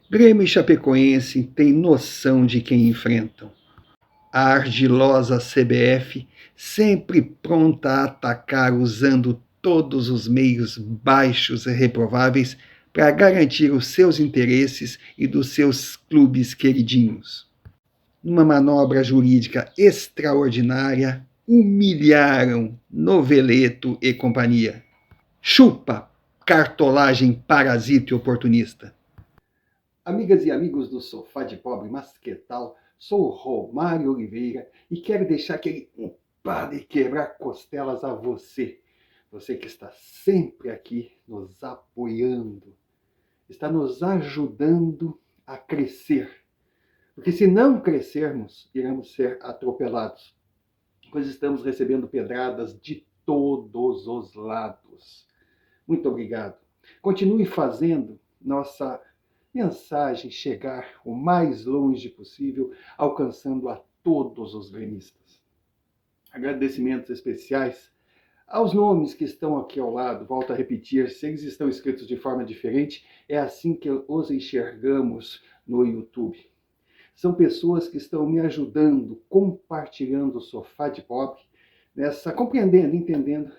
Grêmio e Chapecoense têm noção de quem enfrentam. A ardilosa CBF, sempre pronta a atacar usando todos os meios baixos e reprováveis para garantir os seus interesses e dos seus clubes queridinhos. Numa manobra jurídica extraordinária, humilharam Noveleto e companhia. Chupa, cartolagem parasita e oportunista. Amigas e amigos do Sofá de Pobre, mas que tal? Sou Romário Oliveira e quero deixar aquele pá de quebrar costelas a você. Você que está sempre aqui nos apoiando, está nos ajudando a crescer. Porque se não crescermos, iremos ser atropelados. Pois estamos recebendo pedradas de todos os lados. Muito obrigado. Continue fazendo nossa mensagem chegar o mais longe possível, alcançando a todos os gremistas. Agradecimentos especiais aos nomes que estão aqui ao lado. Volto a repetir, se eles estão escritos de forma diferente, é assim que os enxergamos no YouTube. São pessoas que estão me ajudando, compartilhando o Sofá de Pobre, compreendendo, entendendo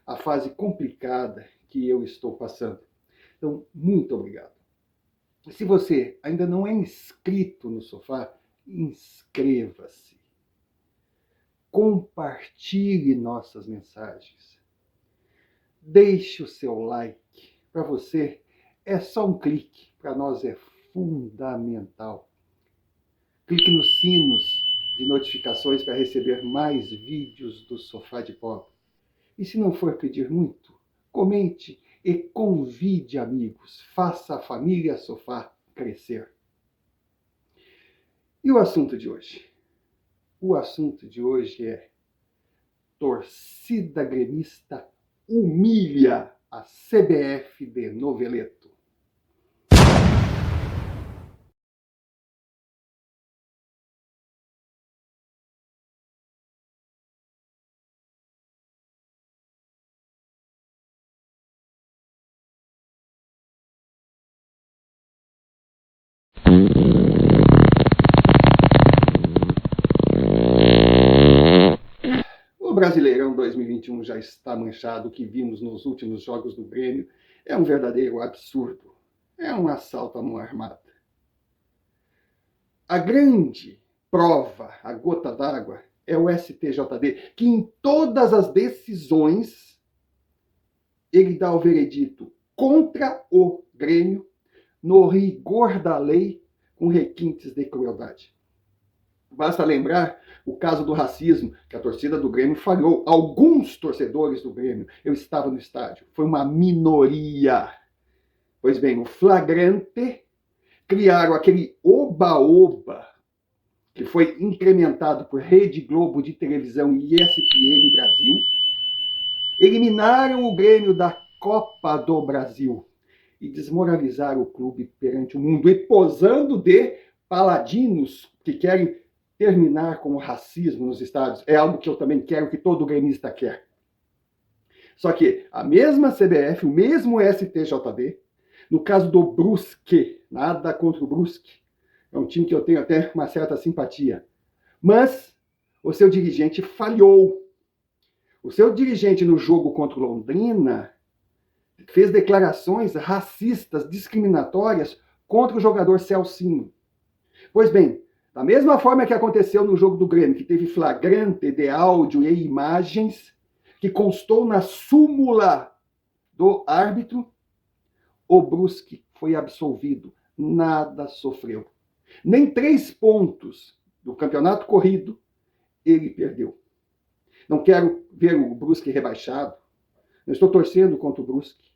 a fase complicada que eu estou passando. Então, muito obrigado. Se você ainda não é inscrito no Sofá, inscreva-se. Compartilhe nossas mensagens. Deixe o seu like. Para você é só um clique, para nós é fundamental. Clique nos sinos de notificações para receber mais vídeos do Sofá de Pobre. E se não for pedir muito, comente e convide amigos. Faça a família Sofá crescer. E o assunto de hoje? O assunto de hoje é: torcida gremista humilha a CBF de Noveleto. O Brasileirão 2021 já está manchado. O que vimos nos últimos jogos do Grêmio é um verdadeiro absurdo. É um assalto à mão armada. A grande prova, a gota d'água, é o STJD, que em todas as decisões ele dá o veredito contra o Grêmio, no rigor da lei, com requintes de crueldade. Basta lembrar o caso do racismo, que a torcida do Grêmio falhou. Alguns torcedores do Grêmio, eu estava no estádio, foi uma minoria. Pois bem, o flagrante, criaram aquele oba-oba, que foi incrementado por Rede Globo de televisão e ESPN Brasil, eliminaram o Grêmio da Copa do Brasil e desmoralizaram o clube perante o mundo, e posando de paladinos que querem terminar com o racismo nos estádios. É algo que eu também quero, que todo gremista quer. Só que a mesma CBF, o mesmo STJD, no caso do Brusque, nada contra o Brusque, é um time que eu tenho até uma certa simpatia, mas o seu dirigente falhou. O seu dirigente no jogo contra o Londrina fez declarações racistas, discriminatórias contra o jogador Celcinho. Pois bem, da mesma forma que aconteceu no jogo do Grêmio, que teve flagrante de áudio e imagens, que constou na súmula do árbitro, o Brusque foi absolvido, nada sofreu. Nem 3 pontos do campeonato corrido ele perdeu. Não quero ver o Brusque rebaixado, não estou torcendo contra o Brusque.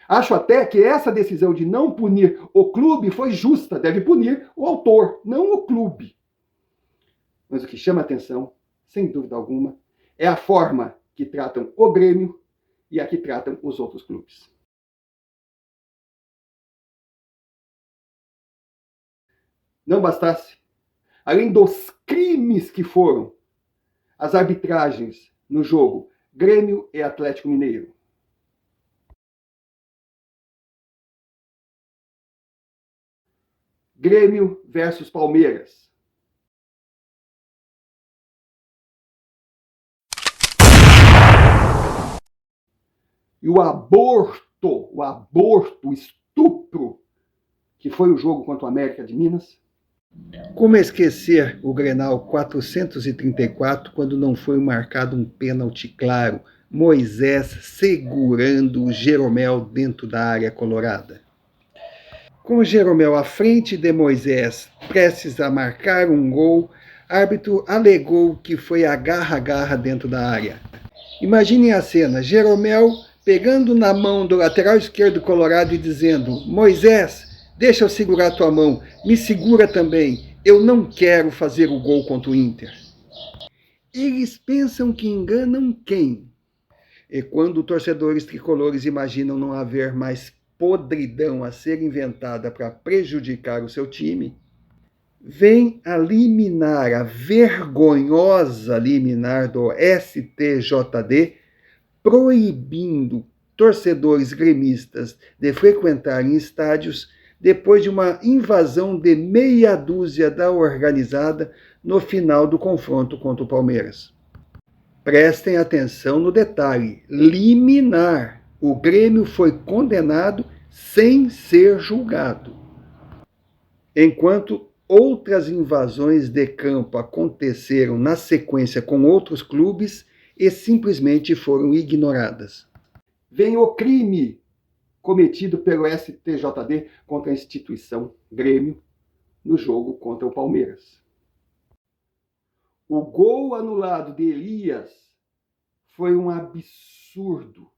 Acho até que essa decisão de não punir o clube foi justa, deve punir o autor, não o clube. Mas o que chama atenção, sem dúvida alguma, é a forma que tratam o Grêmio e a que tratam os outros clubes. Não bastasse, além dos crimes que foram as arbitragens no jogo Grêmio e Atlético Mineiro, Grêmio versus Palmeiras. E o aborto, o estupro, que foi o jogo contra o América de Minas. Como esquecer o Grenal 434 quando não foi marcado um pênalti claro, Moisés segurando o Jeromel dentro da área colorada? Com Jeromel à frente de Moisés, prestes a marcar um gol, árbitro alegou que foi agarra-agarra dentro da área. Imaginem a cena, Jeromel pegando na mão do lateral esquerdo colorado e dizendo: Moisés, deixa eu segurar tua mão, me segura também, eu não quero fazer o gol contra o Inter. Eles pensam que enganam quem? E quando torcedores tricolores imaginam não haver mais podridão a ser inventada para prejudicar o seu time, vem a liminar, a vergonhosa liminar do STJD, proibindo torcedores gremistas de frequentarem estádios depois de uma invasão de meia dúzia da organizada no final do confronto contra o Palmeiras. Prestem atenção no detalhe, liminar. O Grêmio foi condenado sem ser julgado. Enquanto outras invasões de campo aconteceram na sequência com outros clubes e simplesmente foram ignoradas. Vem o crime cometido pelo STJD contra a instituição Grêmio no jogo contra o Palmeiras. O gol anulado de Elias foi um absurdo.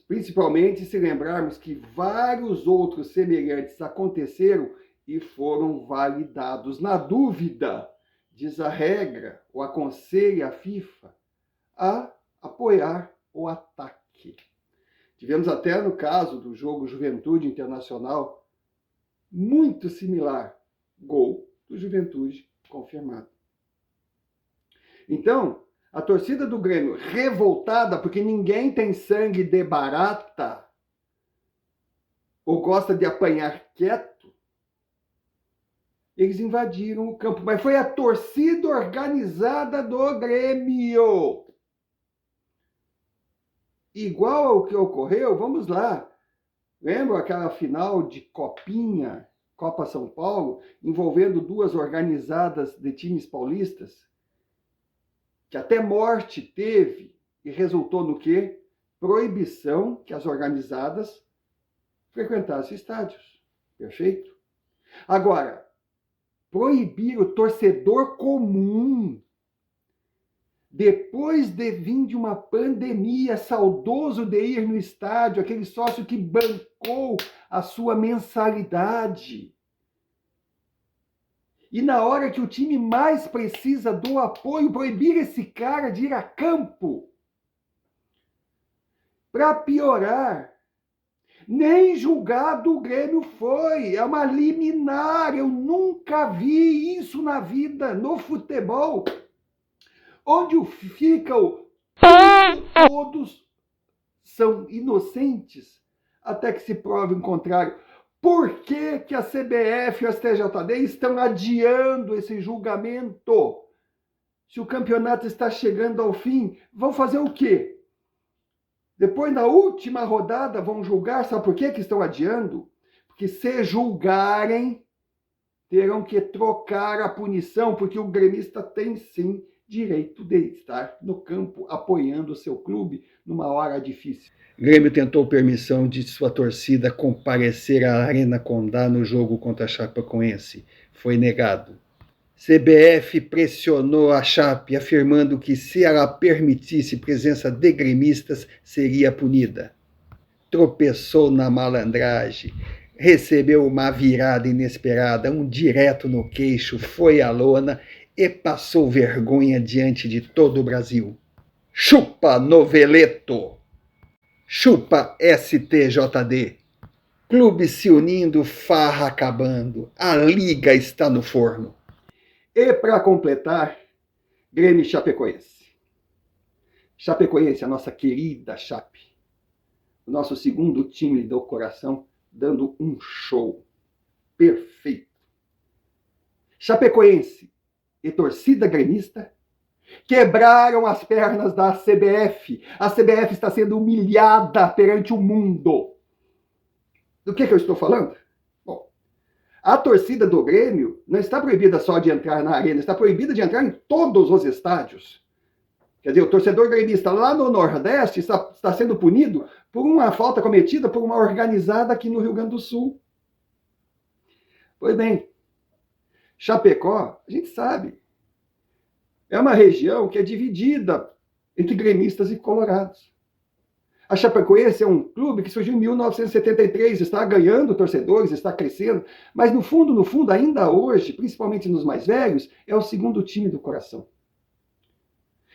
Principalmente se lembrarmos que vários outros semelhantes aconteceram e foram validados. Na dúvida, diz a regra, ou aconselha a FIFA a apoiar o ataque. Tivemos até no caso do jogo Juventude Internacional, muito similar, gol do Juventude confirmado. Então, a torcida do Grêmio revoltada, porque ninguém tem sangue de barata, ou gosta de apanhar quieto, eles invadiram o campo. Mas foi a torcida organizada do Grêmio. Igual ao que ocorreu, vamos lá. Lembra aquela final de Copinha, Copa São Paulo, envolvendo duas organizadas de times paulistas? Que até morte teve e resultou no quê? Proibição que as organizadas frequentassem estádios. Perfeito? Agora, proibir o torcedor comum, depois de vir de uma pandemia, saudoso de ir no estádio, aquele sócio que bancou a sua mensalidade, e na hora que o time mais precisa do apoio, proibir esse cara de ir a campo. Para piorar, nem julgado o Grêmio foi. É uma liminar. Eu nunca vi isso na vida, no futebol. Onde ficam todos são inocentes até que se prove o contrário. Por que a CBF e o STJD estão adiando esse julgamento? Se o campeonato está chegando ao fim, vão fazer o quê? Depois, na última rodada, vão julgar. Sabe por que estão adiando? Porque se julgarem, terão que trocar a punição, porque o gremista tem, sim, direito de estar no campo apoiando o seu clube numa hora difícil. Grêmio tentou permissão de sua torcida comparecer à Arena Condá no jogo contra a Chapecoense. Foi negado. CBF pressionou a Chape, afirmando que se ela permitisse presença de gremistas, seria punida. Tropeçou na malandragem, recebeu uma virada inesperada, um direto no queixo, foi à lona e passou vergonha diante de todo o Brasil. Chupa Noveleto! Chupa STJD! Clube se unindo, farra acabando, a liga está no forno. E para completar, Grêmio e Chapecoense. Chapecoense, a nossa querida Chape, o nosso segundo time do coração, dando um show. perfeito. Chapecoense e torcida gremista quebraram as pernas da CBF. A CBF está sendo humilhada perante o mundo. Do que eu estou falando? Bom, a torcida do Grêmio não está proibida só de entrar na arena, está proibida de entrar em todos os estádios. Quer dizer, o torcedor gremista lá no Nordeste está sendo punido por uma falta cometida por uma organizada aqui no Rio Grande do Sul. Pois bem, Chapecó, a gente sabe, é uma região que é dividida entre gremistas e colorados. A Chapecoense é um clube que surgiu em 1973, está ganhando torcedores, está crescendo, mas no fundo, ainda hoje, principalmente nos mais velhos, é o segundo time do coração.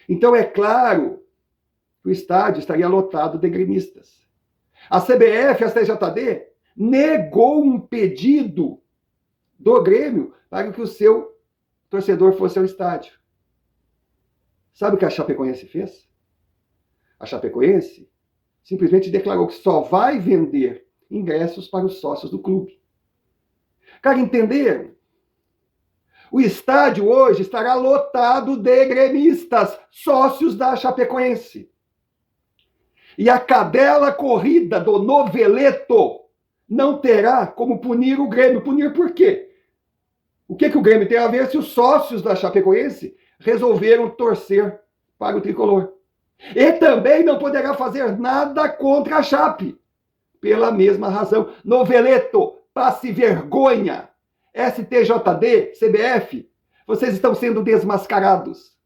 Então é claro que o estádio estaria lotado de gremistas. A CBF, a CJD, negou um pedido do Grêmio para que o seu torcedor fosse ao estádio. Sabe o que a Chapecoense fez? A Chapecoense simplesmente declarou que só vai vender ingressos para os sócios do clube. Cara, entenderam? O estádio hoje estará lotado de gremistas, sócios da Chapecoense. E a cadela corrida do noveleto não terá como punir o Grêmio. Punir por quê? O que o Grêmio tem a ver se os sócios da Chapecoense resolveram torcer para o tricolor? E também não poderá fazer nada contra a Chape. Pela mesma razão. Noveleto, passe vergonha. STJD, CBF, vocês estão sendo desmascarados.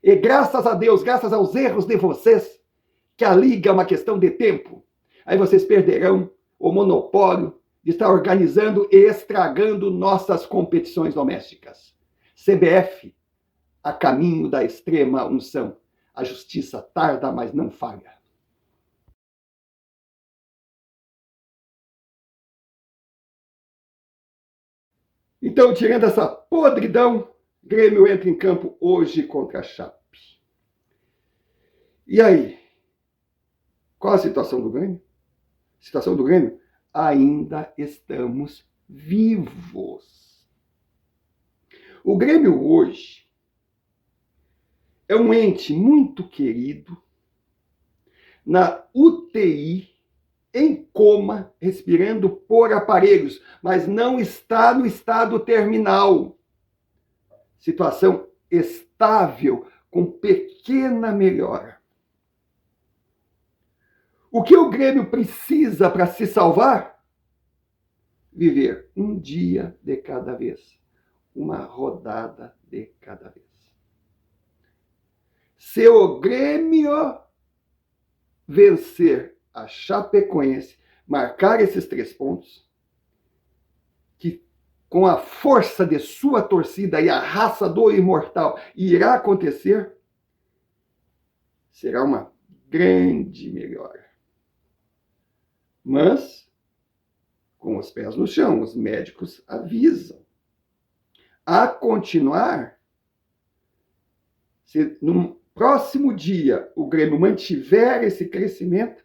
E graças a Deus, graças aos erros de vocês, que a liga é uma questão de tempo, aí vocês perderão o monopólio de estar organizando e estragando nossas competições domésticas. CBF, a caminho da extrema unção. A justiça tarda, mas não falha. Então, tirando essa podridão, Grêmio entra em campo hoje contra a Chape. E aí? Qual a situação do Grêmio? A situação do Grêmio? Ainda estamos vivos. O Grêmio hoje é um ente muito querido na UTI, em coma, respirando por aparelhos, mas não está no estado terminal. Situação estável, com pequena melhora. O que o Grêmio precisa para se salvar? Viver um dia de cada vez, uma rodada de cada vez. Se o Grêmio vencer a Chapecoense, marcar esses 3 pontos, que com a força de sua torcida e a raça do imortal irá acontecer, será uma grande melhora. Mas, com os pés no chão, os médicos avisam. A continuar, se no próximo dia o Grêmio mantiver esse crescimento,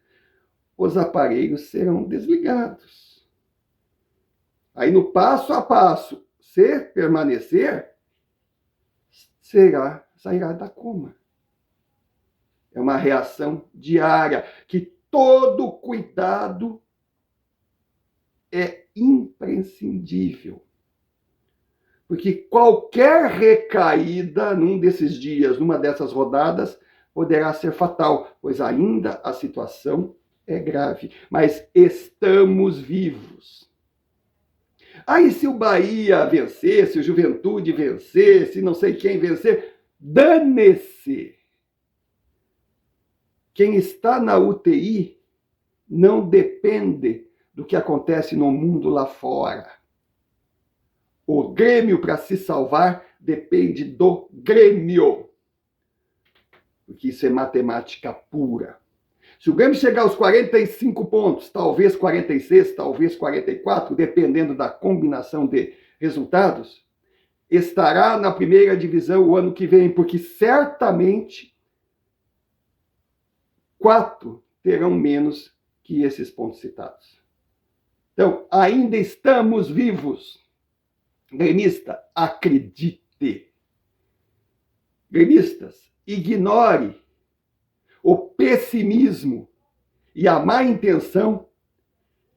os aparelhos serão desligados. Aí no passo a passo, se permanecer, sairá da coma. É uma reação diária, que todo cuidado é imprescindível. Porque qualquer recaída num desses dias, numa dessas rodadas, poderá ser fatal, pois ainda a situação é grave. Mas estamos vivos. Aí se o Bahia vencer, se o Juventude vencer, se não sei quem vencer, dane-se! Quem está na UTI não depende do que acontece no mundo lá fora. O Grêmio, para se salvar, depende do Grêmio. Porque isso é matemática pura. Se o Grêmio chegar aos 45 pontos, talvez 46, talvez 44, dependendo da combinação de resultados, estará na primeira divisão o ano que vem, porque certamente 4 terão menos que esses pontos citados. Então, ainda estamos vivos. Gremista, acredite. Gremistas, ignore o pessimismo e a má intenção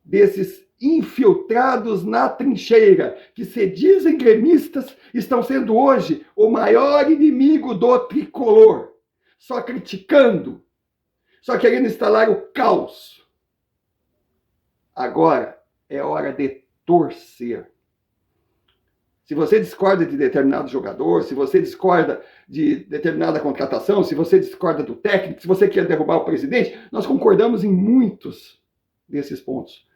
desses infiltrados na trincheira, que se dizem gremistas, estão sendo hoje o maior inimigo do tricolor, só criticando, só querendo instalar o caos. Agora é hora de torcer. Se você discorda de determinado jogador, se você discorda de determinada contratação, se você discorda do técnico, se você quer derrubar o presidente, nós concordamos em muitos desses pontos.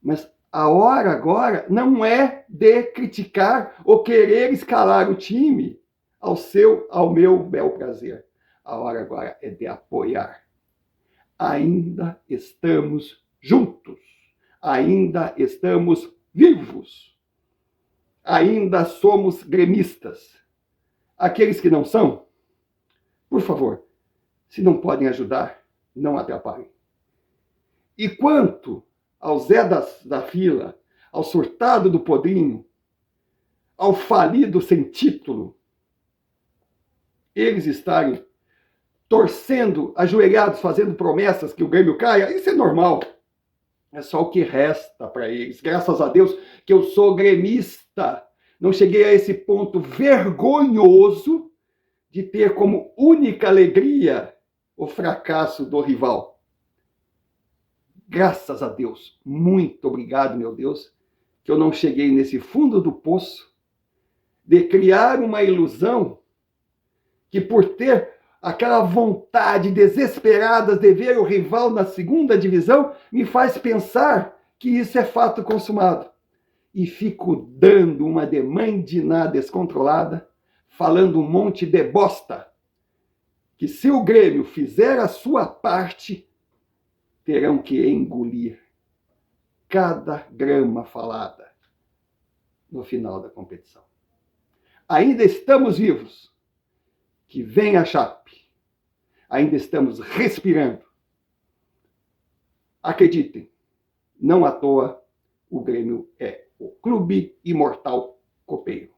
Mas a hora agora não é de criticar ou querer escalar o time ao meu bel prazer. A hora agora é de apoiar. Ainda estamos juntos. Ainda estamos vivos. Ainda somos gremistas. Aqueles que não são, por favor, se não podem ajudar, não atrapalhem. E quanto ao Zé da fila, ao surtado do podrinho, ao falido sem título, eles estarem torcendo, ajoelhados, fazendo promessas que o Grêmio caia, isso é normal. É só o que resta para eles. Graças a Deus que eu sou gremista. Não cheguei a esse ponto vergonhoso de ter como única alegria o fracasso do rival. Graças a Deus. Muito obrigado, meu Deus, que eu não cheguei nesse fundo do poço de criar uma ilusão que, por ter aquela vontade desesperada de ver o rival na segunda divisão, me faz pensar que isso é fato consumado. E fico dando uma de mãe de Ná descontrolada, falando um monte de bosta, que se o Grêmio fizer a sua parte, terão que engolir cada grama falada no final da competição. Ainda estamos vivos. Que vem a Chape. Ainda estamos respirando. Acreditem, não à toa o Grêmio é o Clube Imortal Copeiro.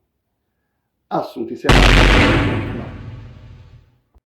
Assunto encerrado.